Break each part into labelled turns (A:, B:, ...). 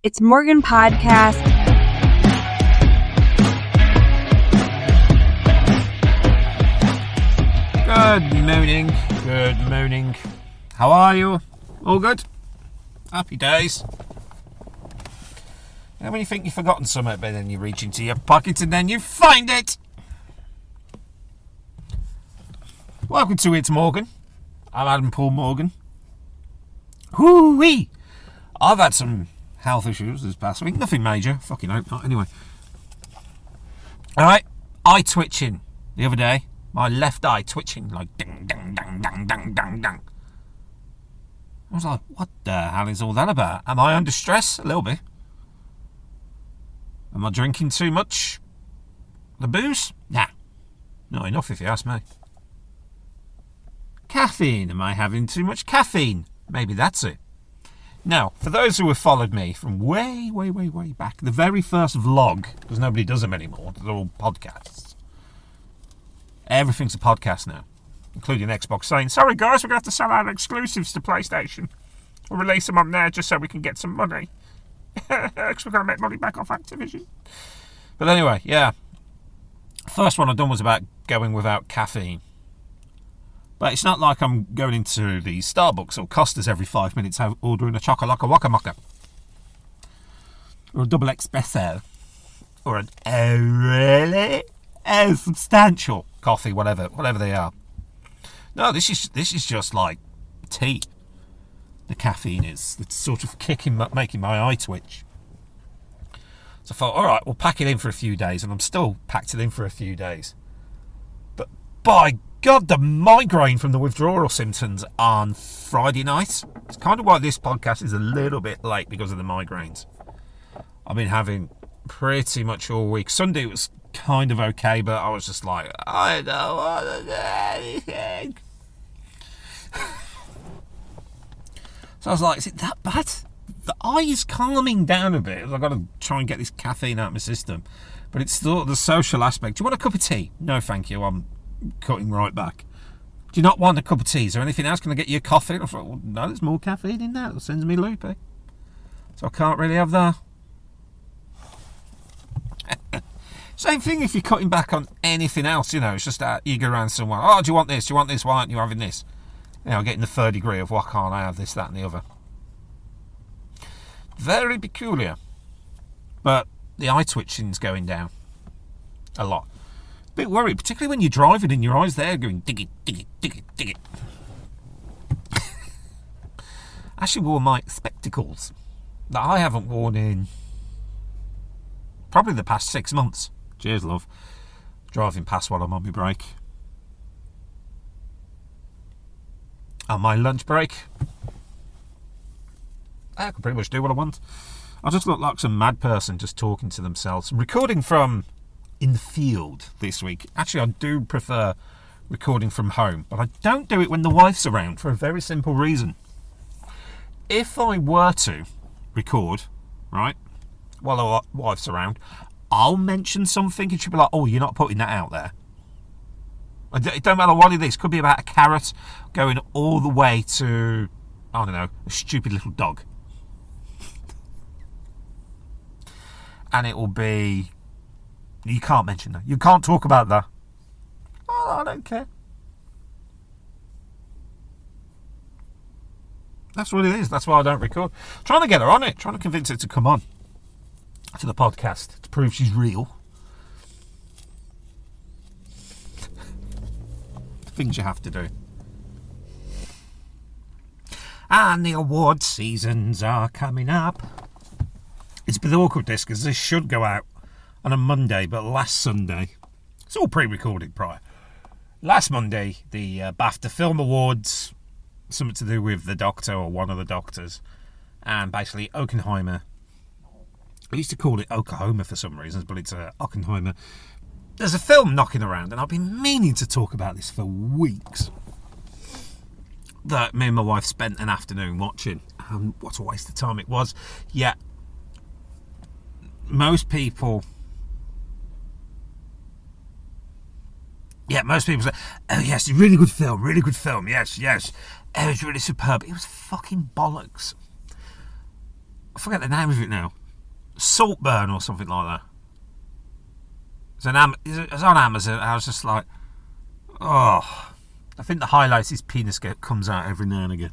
A: It's Morgan Podcast.
B: Good morning. Good morning. How are you? All good? Happy days. And when you think you've forgotten something, but then you reach into your pocket and then you find it. Welcome to It's Morgan. I'm Adam Paul Morgan. Hoo-wee! I've had some health issues this past week. Nothing major. Fucking hope not. Anyway. Alright. Eye twitching the other day. My left eye twitching like ding, ding, ding, ding, ding, ding, ding. I was like, what the hell is all that about? Am I under stress? A little bit. Am I drinking too much? The booze? Nah. Not enough if you ask me. Caffeine. Am I having too much caffeine? Maybe that's it. Now, for those who have followed me from way back, the very first vlog, because nobody does them anymore, they're all podcasts. Everything's a podcast now, including Xbox saying, sorry guys, we're going to have to sell our exclusives to PlayStation. We'll release them on there just so we can get some money. Because we're going to make money back off Activision. But anyway, yeah. First one I've done was about going without caffeine. But it's not like I'm going into the Starbucks or Costa's every 5 minutes ordering a chocolate waka mocha. Or a double espresso. Or an really substantial coffee, whatever they are. No, this is just like tea. The caffeine is. It's sort of making my eye twitch. So I thought, alright, we'll pack it in for a few days, and I'm still packed it in for a few days. But by God, the migraine from the withdrawal symptoms on Friday night. It's kind of why this podcast is a little bit late because of the migraines. I've been having pretty much all week. Sunday was kind of okay, but I was just like, I don't want to do anything. So I was like, is it that bad? The eye is calming down a bit. I've got to try and get this caffeine out of my system. But it's still the social aspect. Do you want a cup of tea? No, thank you. I'm cutting right back. Do you not want a cup of tea? Is there anything else? Can I get you a coffee? I was like, well, no, there's more caffeine in that. It sends me loopy. So I can't really have that. Same thing if you're cutting back on anything else, you know. It's just that you go around somewhere. Oh, do you want this? Do you want this? Why aren't you having this? You know, getting the third degree of why can't I have this, that and the other. Very peculiar. But the eye twitching's going down. A lot. Bit worried, particularly when you're driving and your eyes there going dig it, dig it, dig it, dig it. I actually wore my spectacles that I haven't worn in probably the past 6 months. Cheers, love. Driving past while I'm on my break. On my lunch break, I can pretty much do what I want. I just look like some mad person just talking to themselves. I'm recording from in the field this week. Actually, I do prefer recording from home, but I don't do it when the wife's around for a very simple reason. If I were to record, right, while the wife's around, I'll mention something and she'll be like, oh, you're not putting that out there. It don't matter what it is. Could be about a carrot going all the way to, I don't know, a stupid little dog. And it will be, you can't mention that. You can't talk about that. Oh, I don't care. That's what it is. That's why I don't record. Trying to get her on it. Trying to convince her to come on to the podcast to prove she's real. Things you have to do. And the award seasons are coming up. It's a bit awkward this because this should go out on a Monday, but last Sunday, it's all pre-recorded prior. Last Monday, the BAFTA Film Awards, something to do with the Doctor or one of the Doctors, and basically Oppenheimer. I used to call it Oklahoma for some reasons, but it's Oppenheimer. There's a film knocking around, and I've been meaning to talk about this for weeks, that me and my wife spent an afternoon watching. What a waste of time it was. Yeah, most people say, oh yes, really good film, yes, oh, it's really superb. It was fucking bollocks. I forget the name of it now. Saltburn or something like that. It's on Amazon. I was just like, oh. I think the highlight is his penis comes out every now and again.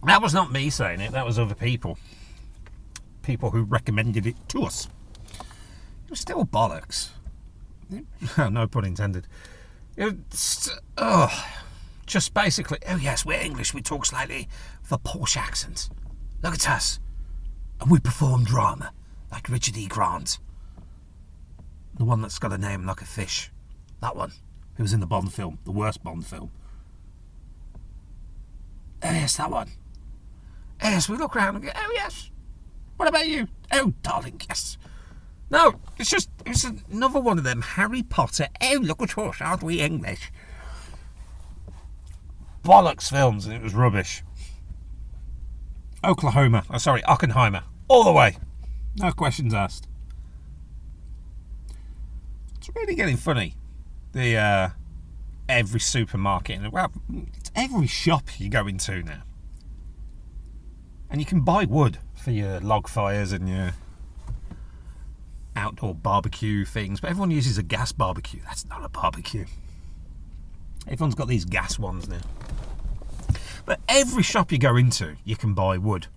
B: That was not me saying it. That was other people. People who recommended it to us. It was still bollocks. No pun intended. Just basically, oh yes, we're English. We talk slightly with a Porsche accent. Look at us. And we perform drama like Richard E. Grant. The one that's got a name like a fish. That one. Who was in the Bond film. The worst Bond film. Oh yes, that one. Oh yes, we look around and go, oh yes. What about you? Oh darling, yes. No, it's another one of them Harry Potter. Oh, look at us, aren't we English? Bollocks films, and it was rubbish. Oppenheimer. All the way. No questions asked. It's really getting funny. The every supermarket, well, it's every shop you go into now. And you can buy wood for your log fires and your outdoor barbecue things, but everyone uses a gas barbecue. That's not a barbecue. Everyone's got these gas ones now. But every shop you go into, you can buy wood.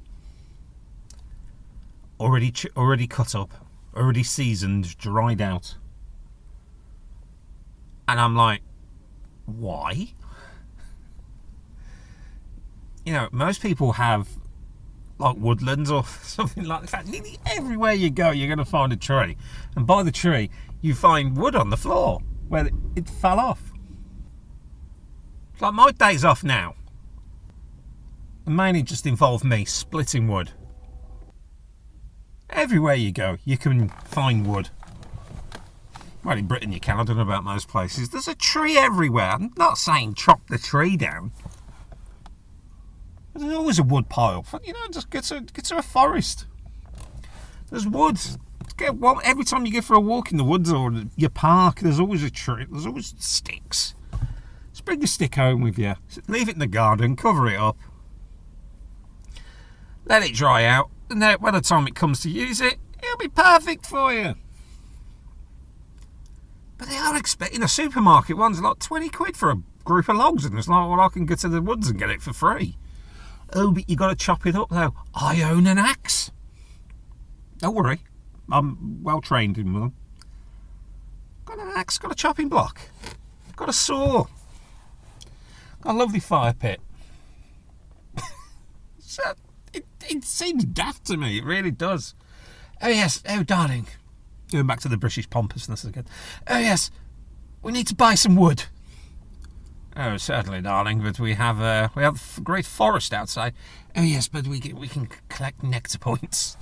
B: Already cut up, already seasoned, dried out. And I'm like, why? You know, most people have like woodlands or something like that. Nearly everywhere you go, you're going to find a tree. And by the tree, you find wood on the floor where it fell off. It's like my days off now. It mainly just involve me splitting wood. Everywhere you go, you can find wood. Well, in Britain you can. I don't know about most places. There's a tree everywhere. I'm not saying chop the tree down. There's always a wood pile. You know, just get to a forest. There's woods. Every time you go for a walk in the woods or your park, there's always a tree. There's always sticks. Just bring the stick home with you. Leave it in the garden. Cover it up. Let it dry out. And then by the time it comes to use it, it'll be perfect for you. But they are expecting a supermarket one's like 20 quid for a group of logs. And it's like, well, I can go to the woods and get it for free. Oh, but you got to chop it up though. I own an axe. Don't worry, I'm well trained in them. Got an axe, got a chopping block, got a saw, got a lovely fire pit. So it seems daft to me. It really does. Oh yes, oh darling. Going back to the British pompousness again. Oh yes, we need to buy some wood. Oh, certainly, darling, but we have a great forest outside. Oh yes, but we can collect nectar points.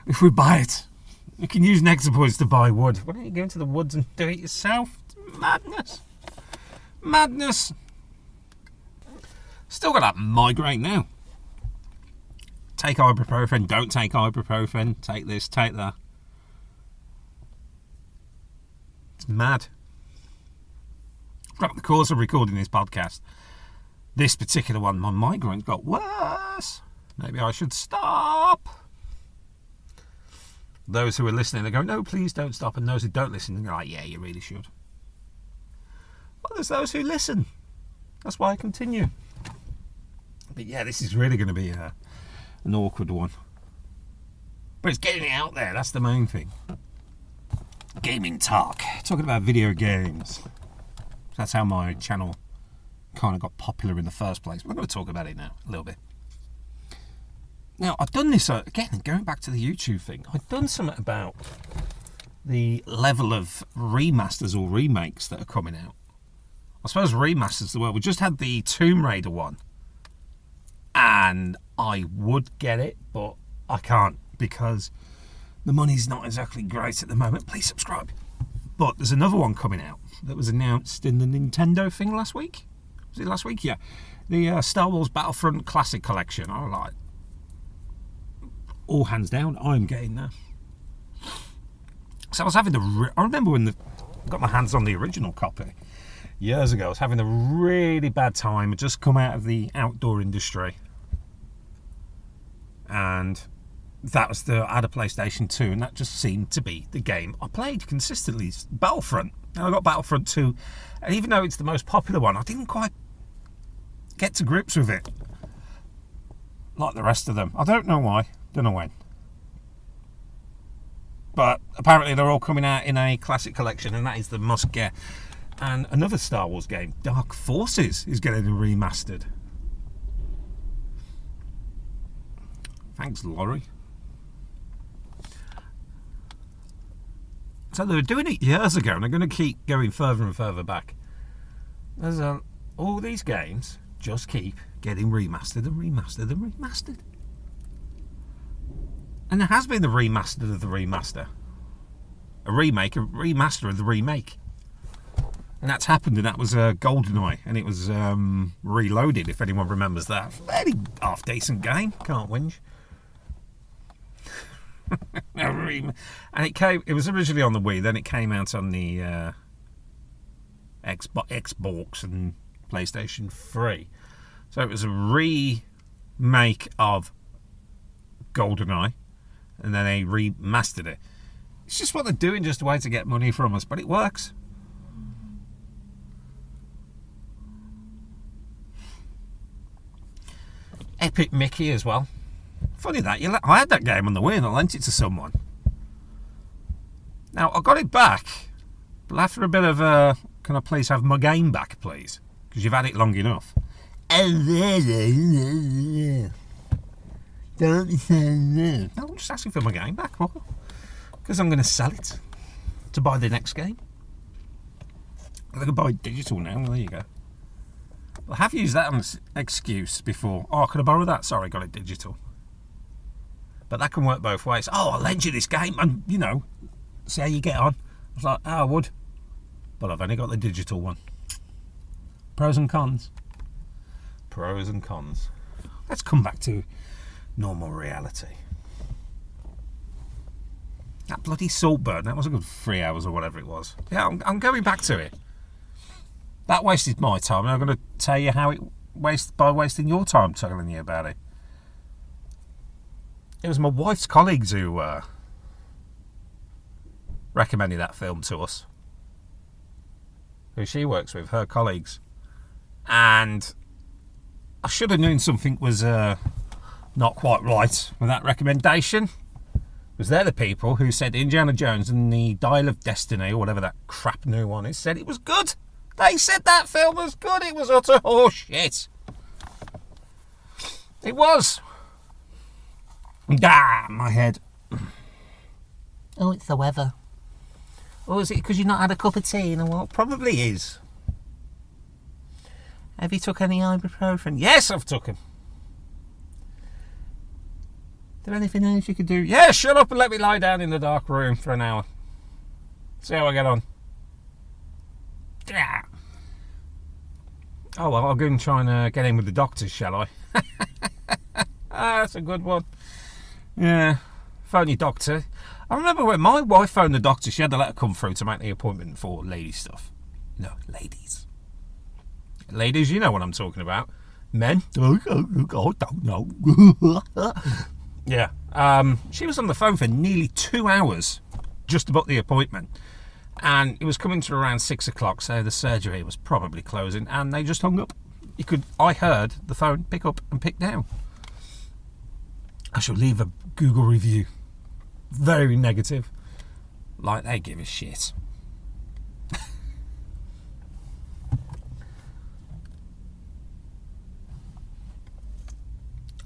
B: If we buy it, we can use nectar points to buy wood. Why don't you go into the woods and do it yourself? Madness. Madness. Still got that migraine now. Take ibuprofen, don't take ibuprofen, take this, take that. It's mad. Throughout the course of recording this podcast, this particular one, my migraine got worse. Maybe I should stop. Those who are listening, they go, no, please don't stop. And those who don't listen, they're like, yeah, you really should. Well, there's those who listen. That's why I continue. But yeah, this is really going to be an awkward one. But it's getting it out there. That's the main thing. Gaming talk. Talking about video games. That's how my channel kind of got popular in the first place. We're going to talk about it now, a little bit. Now, I've done this, again, going back to the YouTube thing, I've done something about the level of remasters or remakes that are coming out. I suppose remasters the word. We just had the Tomb Raider one. And I would get it, but I can't because the money's not exactly great at the moment. Please subscribe. But there's another one coming out that was announced in the Nintendo thing last week. Was it last week? Yeah. The Star Wars Battlefront Classic Collection. I was like, all hands down, I'm getting that. So I was having I remember when I got my hands on the original copy. years ago. I was having a really bad time. I'd just come out of the outdoor industry. And I had a PlayStation 2, and that just seemed to be the game I played consistently. Battlefront. And I got Battlefront 2, and even though it's the most popular one, I didn't quite get to grips with it like the rest of them. I don't know why. Don't know when. But apparently they're all coming out in a classic collection, and that is the must get. And another Star Wars game, Dark Forces, is getting remastered. Thanks, Laurie. So they were doing it years ago, and they're going to keep going further and further back. There's all these games just keep getting remastered and remastered and remastered. And there has been the remaster of the remaster. A remaster of the remake. And that's happened, and that was GoldenEye, and it was Reloaded, if anyone remembers that. Fairly half-decent game, can't whinge. And it was originally on the Wii, then it came out on the Xbox and PlayStation 3. So it was a remake of GoldenEye, and then they remastered it. It's just what they're doing, just a way to get money from us, but it works. Epic Mickey as well. Funny that I had that game on the Wii and I lent it to someone. Now I got it back, but after a bit of can I please have my game back, please? Because you've had it long enough. Don't say no. No, I'm just asking for my game back. Because I'm going to sell it to buy the next game. I can buy digital now. Well, there you go. I have used that as an excuse before. Oh, can I borrow that? Sorry, got it digital. But that can work both ways. Oh, I'll lend you this game and, see how you get on. I was like, I would. But I've only got the digital one. Pros and cons. Pros and cons. Let's come back to normal reality. That bloody Saltburn, that was a good 3 hours or whatever it was. Yeah, I'm going back to it. That wasted my time, and I'm going to tell you how it by wasting your time telling you about it. It was my wife's colleagues who recommended that film to us. Who she works with, her colleagues. And I should have known something was not quite right with that recommendation. Because they're the people who said Indiana Jones and the Dial of Destiny, or whatever that crap new one is, said it was good. They said that film was good. It was utter horseshit. It was. Ah, my head. Oh, it's the weather. Oh, is it because you've not had a cup of tea in a while? Probably is. Have you took any ibuprofen? Yes, I've took them. Is there anything else you could do? Yeah, shut up and let me lie down in the dark room for an hour. See how I get on. Yeah. Oh, well, I'll go and try and get in with the doctors, shall I? That's a good one. Yeah, phone your doctor. I remember when my wife phoned the doctor, she had the letter come through to make the appointment for lady stuff. No, ladies. Ladies, you know what I'm talking about. Men? Oh, don't know. Yeah. She was on the phone for nearly 2 hours just to book the appointment. And it was coming to around 6 o'clock, so the surgery was probably closing, and they just hung up. I heard the phone pick up and pick down. I shall leave a Google review. Very negative. Like they give a shit.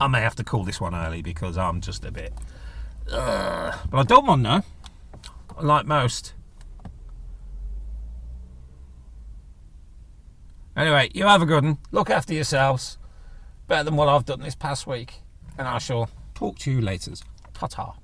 B: I may have to call this one early because I'm just a bit... but I don't want to. Like most. Anyway, you have a good one. Look after yourselves. Better than what I've done this past week. And I shall talk to you later. Ta-ta.